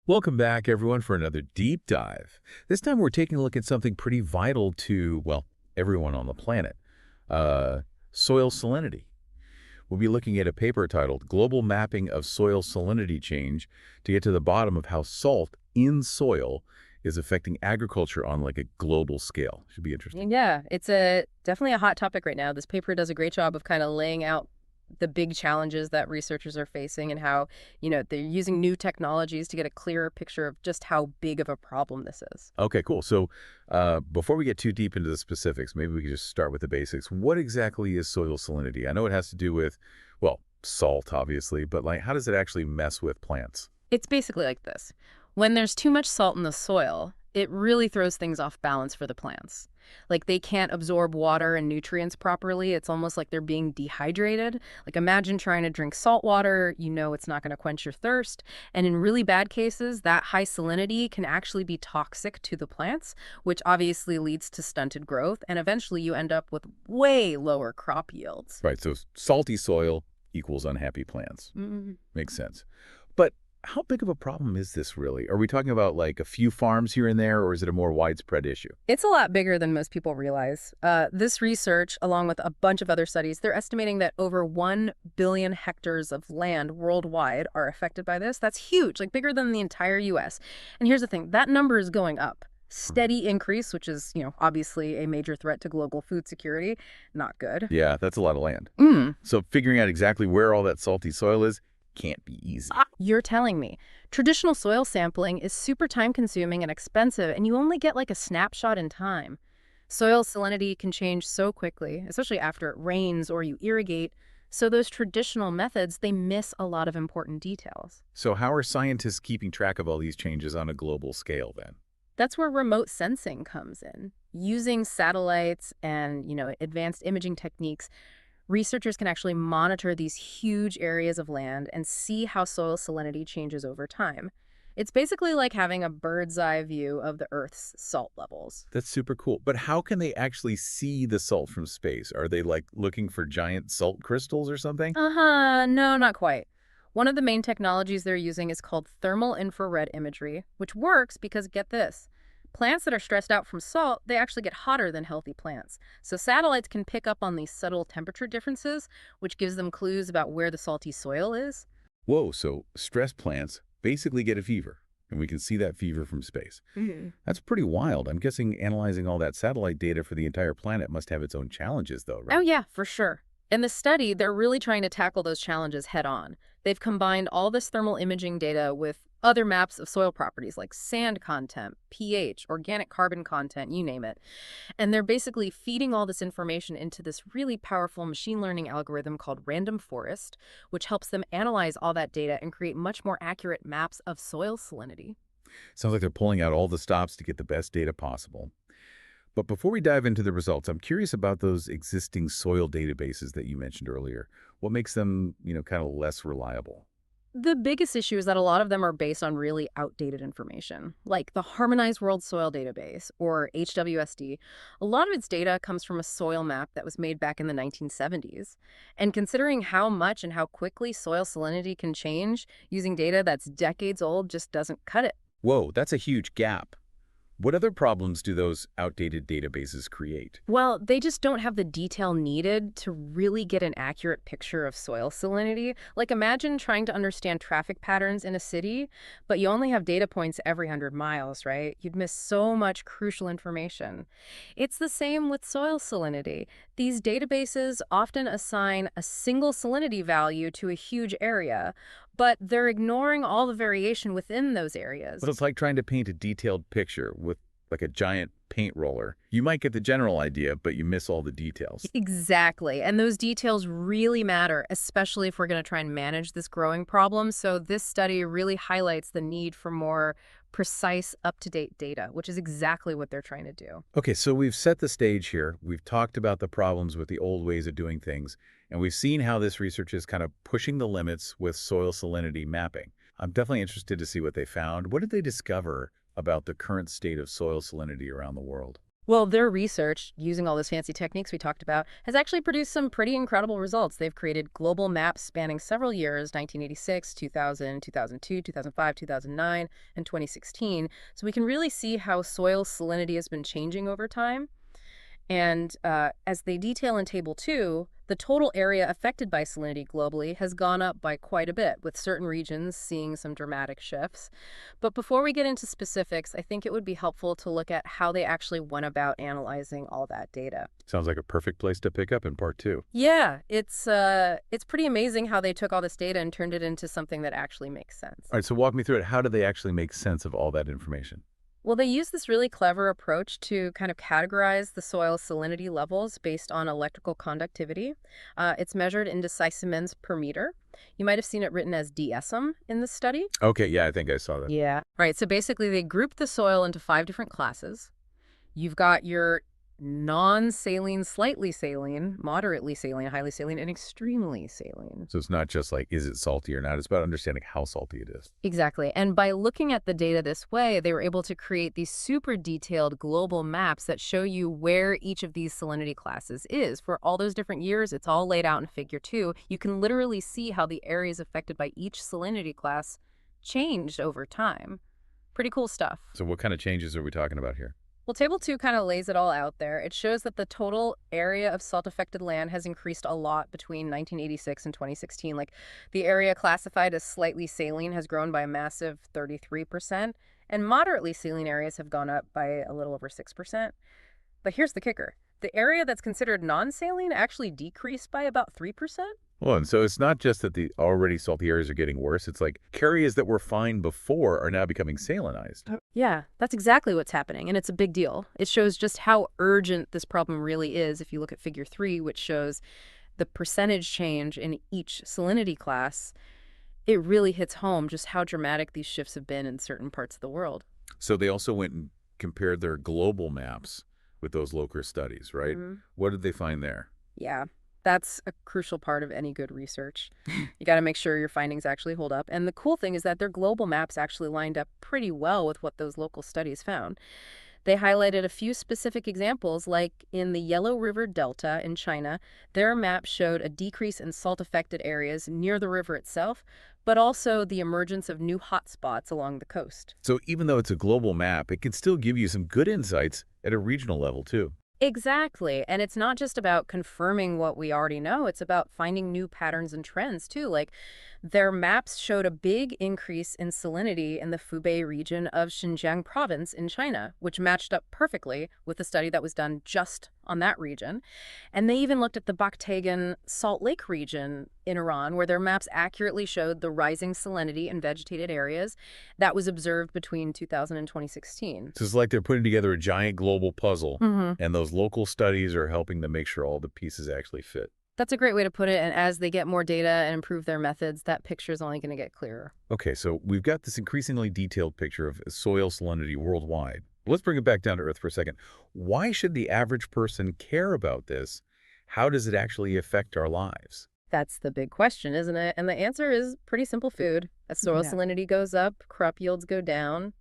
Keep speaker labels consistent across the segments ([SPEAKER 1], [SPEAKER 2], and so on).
[SPEAKER 1] Welcome back, everyone, for another deep dive. This time we're taking a look at something pretty vital to, well, everyone on the planet, uh, soil salinity. We'll be looking at a paper titled Global Mapping of Soil Salinity Change to get to the bottom of how salt in soil is affecting agriculture on like a global scale. Should be interesting.
[SPEAKER 2] Yeah, it's a definitely a hot topic right now. This paper does a great job of kind of laying out the big challenges that researchers are facing and how, they're using new technologies to get a clearer picture of just how big of a problem this is.
[SPEAKER 1] Okay, cool. So before we get too deep into the specifics, maybe we could just start with the basics. What exactly is soil salinity? I know it has to do with, well, salt, obviously, but like, how does it actually mess with plants?
[SPEAKER 2] It's basically like this. When there's too much salt in the soil, it really throws things off balance for the plants. Like they can't absorb water and nutrients properly. It's almost like they're being dehydrated. Like imagine trying to drink salt water, it's not going to quench your thirst. And in really bad cases, that high salinity can actually be toxic to the plants, which obviously leads to stunted growth. And eventually you end up with way lower crop yields.
[SPEAKER 1] Right, so salty soil equals unhappy plants.
[SPEAKER 2] Mm.
[SPEAKER 1] Makes sense. But how big of a problem is this really? Are we talking about like a few farms here and there, or is it a more widespread issue?
[SPEAKER 2] It's a lot bigger than most people realize. This research, along with a bunch of other studies, they're estimating that over 1 billion hectares of land worldwide are affected by this. That's huge, like bigger than the entire US. And here's the thing, that number is going up. Steady increase, which is, obviously a major threat to global food security. Not good.
[SPEAKER 1] Yeah, that's a lot of land.
[SPEAKER 2] Mm.
[SPEAKER 1] So figuring out exactly where all that salty soil is can't be easy.
[SPEAKER 2] You're telling me. Traditional soil sampling is super time-consuming and expensive, and you only get like a snapshot in time. Soil salinity can change so quickly, especially after it rains or you irrigate, so those traditional methods, they miss a lot of important details.
[SPEAKER 1] So how are scientists keeping track of all these changes on a global scale then?
[SPEAKER 2] That's where remote sensing comes in. Using satellites and, advanced imaging techniques, researchers can actually monitor these huge areas of land and see how soil salinity changes over time. It's basically like having a bird's eye view of the Earth's salt levels.
[SPEAKER 1] That's super cool. But how can they actually see the salt from space? Are they like looking for giant salt crystals or something?
[SPEAKER 2] Uh-huh, no, not quite. One of the main technologies they're using is called thermal infrared imagery, which works because, get this, plants that are stressed out from salt, they actually get hotter than healthy plants. So satellites can pick up on these subtle temperature differences, which gives them clues about where the salty soil is.
[SPEAKER 1] Whoa, so stress plants basically get a fever, and we can see that fever from space.
[SPEAKER 2] Mhm.
[SPEAKER 1] That's pretty wild. I'm guessing analyzing all that satellite data for the entire planet must have its own challenges, though,
[SPEAKER 2] Oh
[SPEAKER 1] right?
[SPEAKER 2] yeah, for sure. In the study, they're really trying to tackle those challenges head on. They've combined all this thermal imaging data with other maps of soil properties like sand content, pH, organic carbon content, you name it. And they're basically feeding all this information into this really powerful machine learning algorithm called random forest, which helps them analyze all that data and create much more accurate maps of soil salinity.
[SPEAKER 1] Sounds like they're pulling out all the stops to get the best data possible. But before we dive into the results, I'm curious about those existing soil databases that you mentioned earlier. What makes them, kind of less reliable?
[SPEAKER 2] The biggest issue is that a lot of them are based on really outdated information, like the Harmonized World Soil Database, or HWSD. A lot of its data comes from a soil map that was made back in the 1970s. And considering how much and how quickly soil salinity can change, using data that's decades old just doesn't cut it.
[SPEAKER 1] Whoa, that's a huge gap. What other problems do those outdated databases create?
[SPEAKER 2] Well, they just don't have the detail needed to really get an accurate picture of soil salinity. Like imagine trying to understand traffic patterns in a city, but you only have data points every 100 miles, right? You'd miss so much crucial information. It's the same with soil salinity. These databases often assign a single salinity value to a huge area, but they're ignoring all the variation within those
[SPEAKER 1] But
[SPEAKER 2] areas.
[SPEAKER 1] it's like trying to paint a detailed picture with like a giant paint roller. You might get the general idea, but you miss all the details.
[SPEAKER 2] Exactly. And those details really matter, especially if we're going to try and manage this growing problem. So this study really highlights the need for more precise, up-to-date data, which is exactly what they're trying to do.
[SPEAKER 1] Okay, so we've set the stage here. We've talked about the problems with the old ways of doing things, and we've seen how this research is kind of pushing the limits with soil salinity mapping. I'm definitely interested to see what they found. What did they discover about the current state of soil salinity around the world?
[SPEAKER 2] Well, their research, using all those fancy techniques we talked about, has actually produced some pretty incredible results. They've created global maps spanning several years, 1986, 2000, 2002, 2005, 2009, and 2016. So we can really see how soil salinity has been changing over time. And as they detail in Table 2, the total area affected by salinity globally has gone up by quite a bit, with certain regions seeing some dramatic shifts. But before we get into specifics, I think it would be helpful to look at how they actually went about analyzing all that data.
[SPEAKER 1] Sounds like a perfect place to pick up in part two.
[SPEAKER 2] Yeah, it's pretty amazing how they took all this data and turned it into something that actually makes sense.
[SPEAKER 1] All right, so walk me through it. How do they actually make sense of all that information?
[SPEAKER 2] Well, they use this really clever approach to kind of categorize the soil salinity levels based on electrical conductivity. It's measured in decicemens per meter. You might have seen it written as DSM in the study.
[SPEAKER 1] Okay, yeah, I think I saw that.
[SPEAKER 2] Yeah. Right. So basically, they group the soil into 5 different classes. You've got your non-saline, slightly saline, moderately saline, highly saline, and extremely saline.
[SPEAKER 1] So it's not just like, is it salty or not? It's about understanding how salty it is.
[SPEAKER 2] Exactly. And by looking at the data this way, they were able to create these super detailed global maps that show you where each of these salinity classes is. For all those different years, it's all laid out in Figure 2. You can literally see how the areas affected by each salinity class changed over time. Pretty cool stuff.
[SPEAKER 1] So what kind of changes are we talking about here?
[SPEAKER 2] Well, Table 2 kind of lays it all out there. It shows that the total area of salt-affected land has increased a lot between 1986 and 2016. Like, the area classified as slightly saline has grown by a massive 33%, and moderately saline areas have gone up by a little over 6%. But here's the kicker. The area that's considered non-saline actually decreased by about 3%.
[SPEAKER 1] Well, and so it's not just that the already salty areas are getting worse. It's like areas that were fine before are now becoming salinized.
[SPEAKER 2] Yeah, that's exactly what's happening, and it's a big deal. It shows just how urgent this problem really is if you look at Figure 3, which shows the percentage change in each salinity class. It really hits home just how dramatic these shifts have been in certain parts of the world.
[SPEAKER 1] So they also went and compared their global maps with those local studies, right? What did they find there?
[SPEAKER 2] Yeah, that's a crucial part of any good research. You got to make sure your findings actually hold up. And the cool thing is that their global maps actually lined up pretty well with what those local studies found. They highlighted a few specific examples, like in the Yellow River Delta in China, their map showed a decrease in salt-affected areas near the river itself, but also the emergence of new hotspots along the coast.
[SPEAKER 1] So even though it's a global map, it can still give you some good insights at a regional level, too.
[SPEAKER 2] Exactly. And it's not just about confirming what we already know, it's about finding new patterns and trends too. Like, their maps showed a big increase in salinity in the Hubei region of Xinjiang province in China, which matched up perfectly with the study that was done just on that region. And they even looked at the Bactagan Salt Lake region in Iran, where their maps accurately showed the rising salinity in vegetated areas that was observed between 2000 and 2016.
[SPEAKER 1] So it's like they're putting together a giant global puzzle,
[SPEAKER 2] Mm-hmm.
[SPEAKER 1] and those local studies are helping them make sure all the pieces actually fit.
[SPEAKER 2] That's a great way to put it. And as they get more data and improve their methods, that picture is only going to get clearer.
[SPEAKER 1] Okay, so we've got this increasingly detailed picture of soil salinity worldwide. Let's bring it back down to earth for a second. Why should the average person care about this? How does it actually affect our lives?
[SPEAKER 2] That's the big question, isn't it? And the answer is pretty simple: food. As soil salinity goes up, crop yields go down.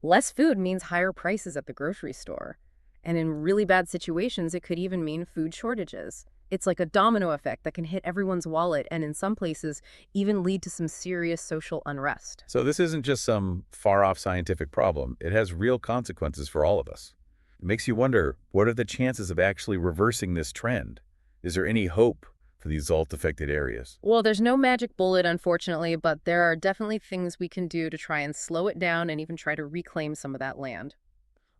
[SPEAKER 2] Less food means higher prices at the grocery store. And in really bad situations, it could even mean food shortages. It's like a domino effect that can hit everyone's wallet and in some places even lead to some serious social unrest.
[SPEAKER 1] So this isn't just some far-off scientific problem. It has real consequences for all of us. It makes you wonder, what are the chances of actually reversing this trend? Is there any hope for these salt-affected areas?
[SPEAKER 2] Well, there's no magic bullet, unfortunately, but there are definitely things we can do to try and slow it down and even try to reclaim some of that land.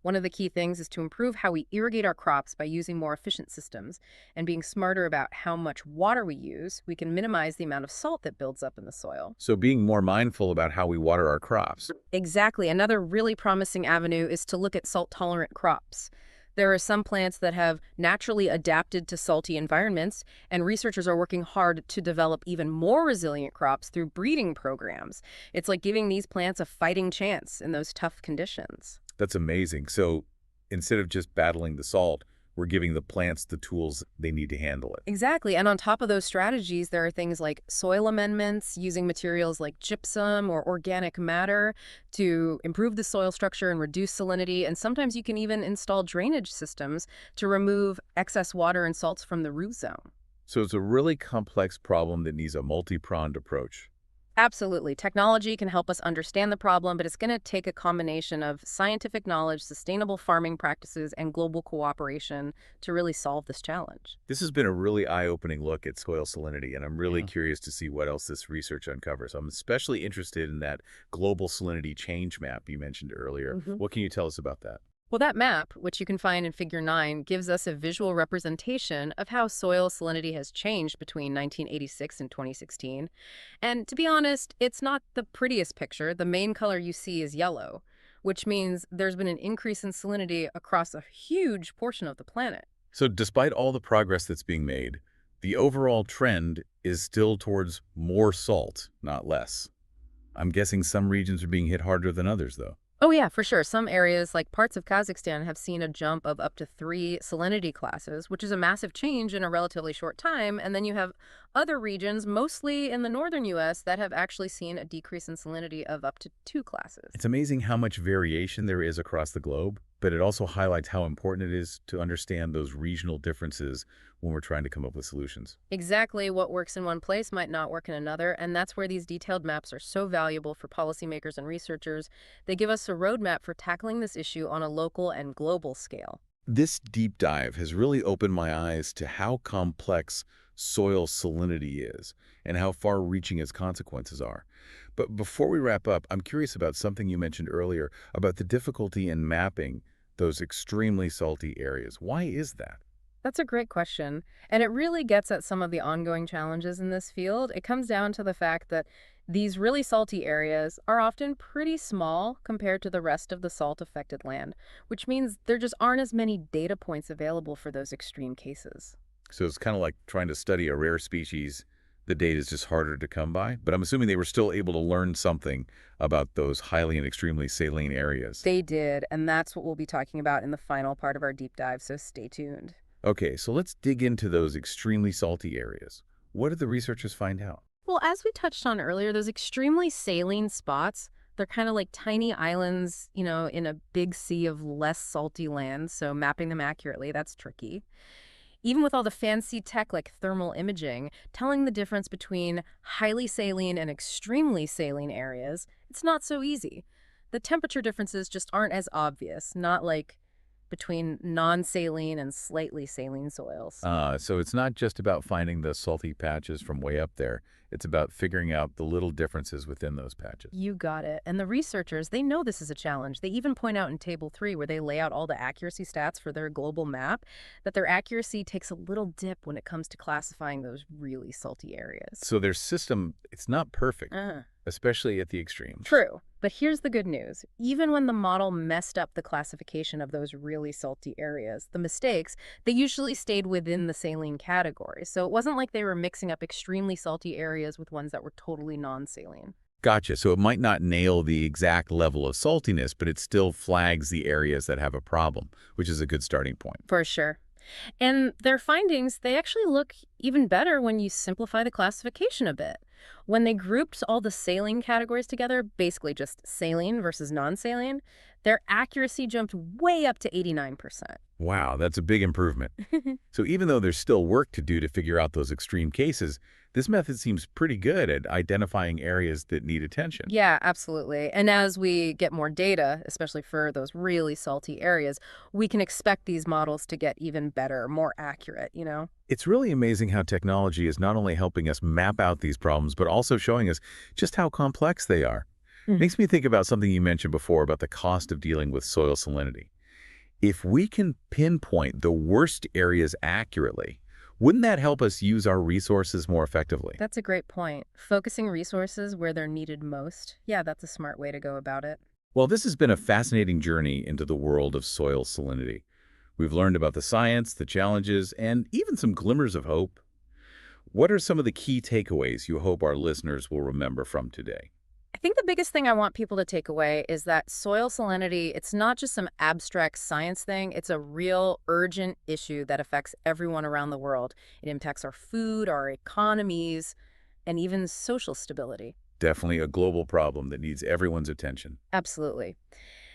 [SPEAKER 2] One of the key things is to improve how we irrigate our crops by using more efficient systems and being smarter about how much water we use. We can minimize the amount of salt that builds up in the soil.
[SPEAKER 1] So being more mindful about how we water our crops.
[SPEAKER 2] Exactly. Another really promising avenue is to look at salt-tolerant crops. There are some plants that have naturally adapted to salty environments, and researchers are working hard to develop even more resilient crops through breeding programs. It's like giving these plants a fighting chance in those tough conditions.
[SPEAKER 1] That's amazing. So instead of just battling the salt, we're giving the plants the tools they need to handle it.
[SPEAKER 2] Exactly. And on top of those strategies, there are things like soil amendments, using materials like gypsum or organic matter to improve the soil structure and reduce salinity. And sometimes you can even install drainage systems to remove excess water and salts from the root zone.
[SPEAKER 1] So it's a really complex problem that needs a multi-pronged approach.
[SPEAKER 2] Absolutely. Technology can help us understand the problem, but it's going to take a combination of scientific knowledge, sustainable farming practices, and global cooperation to really solve this challenge.
[SPEAKER 1] This has been a really eye-opening look at soil salinity, and I'm really
[SPEAKER 2] Yeah.
[SPEAKER 1] curious to see what else this research uncovers. I'm especially interested in that global salinity change map you mentioned earlier. What can you tell us about that?
[SPEAKER 2] Well, that map, which you can find in Figure 9, gives us a visual representation of how soil salinity has changed between 1986 and 2016. And to be honest, it's not the prettiest picture. The main color you see is yellow, which means there's been an increase in salinity across a huge portion of the planet.
[SPEAKER 1] So despite all the progress that's being made, the overall trend is still towards more salt, not less. I'm guessing some regions are being hit harder than others, though.
[SPEAKER 2] Oh, yeah, for sure. Some areas, like parts of Kazakhstan, have seen a jump of up to 3 salinity classes, which is a massive change in a relatively short time. And then you have other regions, mostly in the northern U.S., that have actually seen a decrease in salinity of up to 2 classes.
[SPEAKER 1] It's amazing how much variation there is across the globe, but it also highlights how important it is to understand those regional differences when we're trying to come up with solutions.
[SPEAKER 2] Exactly what works in one place might not work in another, and that's where these detailed maps are so valuable for policymakers and researchers. They give us a roadmap for tackling this issue on a local and global scale.
[SPEAKER 1] This deep dive has really opened my eyes to how complex soil salinity is and how far-reaching its consequences are. But before we wrap up, I'm curious about something you mentioned earlier about the difficulty in mapping those extremely salty areas. Why is that?
[SPEAKER 2] That's a great question, and it really gets at some of the ongoing challenges in this field. It comes down to the fact that these really salty areas are often pretty small compared to the rest of the salt-affected land, which means there just aren't as many data points available for those extreme cases.
[SPEAKER 1] So it's kind of like trying to study a rare species. The data is just harder to come by, but I'm assuming they were still able to learn something about those highly and extremely saline areas.
[SPEAKER 2] They did, and that's what we'll be talking about in the final part of our deep dive, so stay tuned.
[SPEAKER 1] Okay, so let's dig into those extremely salty areas. What did the researchers find out?
[SPEAKER 2] Well, as we touched on earlier, those extremely saline spots, they're kind of like tiny islands, in a big sea of less salty land, so mapping them accurately, that's tricky. Even with all the fancy tech like thermal imaging, telling the difference between highly saline and extremely saline areas, it's not so easy. The temperature differences just aren't as obvious, not like between non-saline and slightly saline soils.
[SPEAKER 1] So it's not just about finding the salty patches from way up there. It's about figuring out the little differences within those patches.
[SPEAKER 2] You got it. And the researchers, they know this is a challenge. They even point out in Table 3, where they lay out all the accuracy stats for their global map, that their accuracy takes a little dip when it comes to classifying those really salty areas.
[SPEAKER 1] So their system, it's not perfect,
[SPEAKER 2] Uh,
[SPEAKER 1] especially at the extremes.
[SPEAKER 2] True. But here's the good news. Even when the model messed up the classification of those really salty areas, the mistakes, they usually stayed within the saline category. So it wasn't like they were mixing up extremely salty areas with ones that were totally non-saline.
[SPEAKER 1] Gotcha. So it might not nail the exact level of saltiness, but it still flags the areas that have a problem, which is a good starting point.
[SPEAKER 2] For sure. And their findings, they actually look even better when you simplify the classification a bit. When they grouped all the saline categories together, basically just saline versus non-saline, their accuracy jumped way up to 89%.
[SPEAKER 1] Wow, that's a big improvement. So even though there's still work to do to figure out those extreme cases, this method seems pretty good at identifying areas that need attention.
[SPEAKER 2] Yeah, absolutely. And as we get more data, especially for those really salty areas, we can expect these models to get even better, more accurate.
[SPEAKER 1] It's really amazing how technology is not only helping us map out these problems, but also showing us just how complex they are.
[SPEAKER 2] Mhm.
[SPEAKER 1] Makes me think about something you mentioned before about the cost of dealing with soil salinity. If we can pinpoint the worst areas accurately, wouldn't that help us use our resources more effectively?
[SPEAKER 2] That's a great point. Focusing resources where they're needed most. Yeah, that's a smart way to go about it.
[SPEAKER 1] Well, this has been a fascinating journey into the world of soil salinity. We've learned about the science, the challenges, and even some glimmers of hope. What are some of the key takeaways you hope our listeners will remember from today?
[SPEAKER 2] I think the biggest thing I want people to take away is that soil salinity, it's not just some abstract science thing. It's a real urgent issue that affects everyone around the world. It impacts our food, our economies, and even social stability.
[SPEAKER 1] Definitely a global problem that needs everyone's attention.
[SPEAKER 2] Absolutely.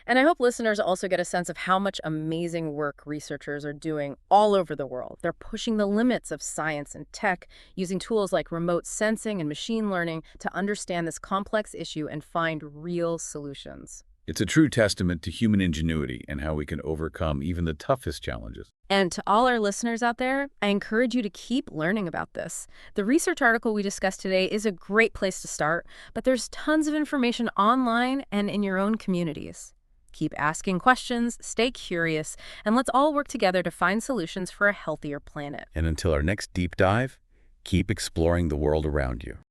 [SPEAKER 2] And I hope listeners also get a sense of how much amazing work researchers are doing all over the world. They're pushing the limits of science and tech, using tools like remote sensing and machine learning to understand this complex issue and find real solutions.
[SPEAKER 1] It's a true testament to human ingenuity and how we can overcome even the toughest challenges.
[SPEAKER 2] And to all our listeners out there, I encourage you to keep learning about this. The research article we discussed today is a great place to start, but there's tons of information online and in your own communities. Keep asking questions, stay curious, and let's all work together to find solutions for a healthier planet.
[SPEAKER 1] And until our next deep dive, keep exploring the world around you.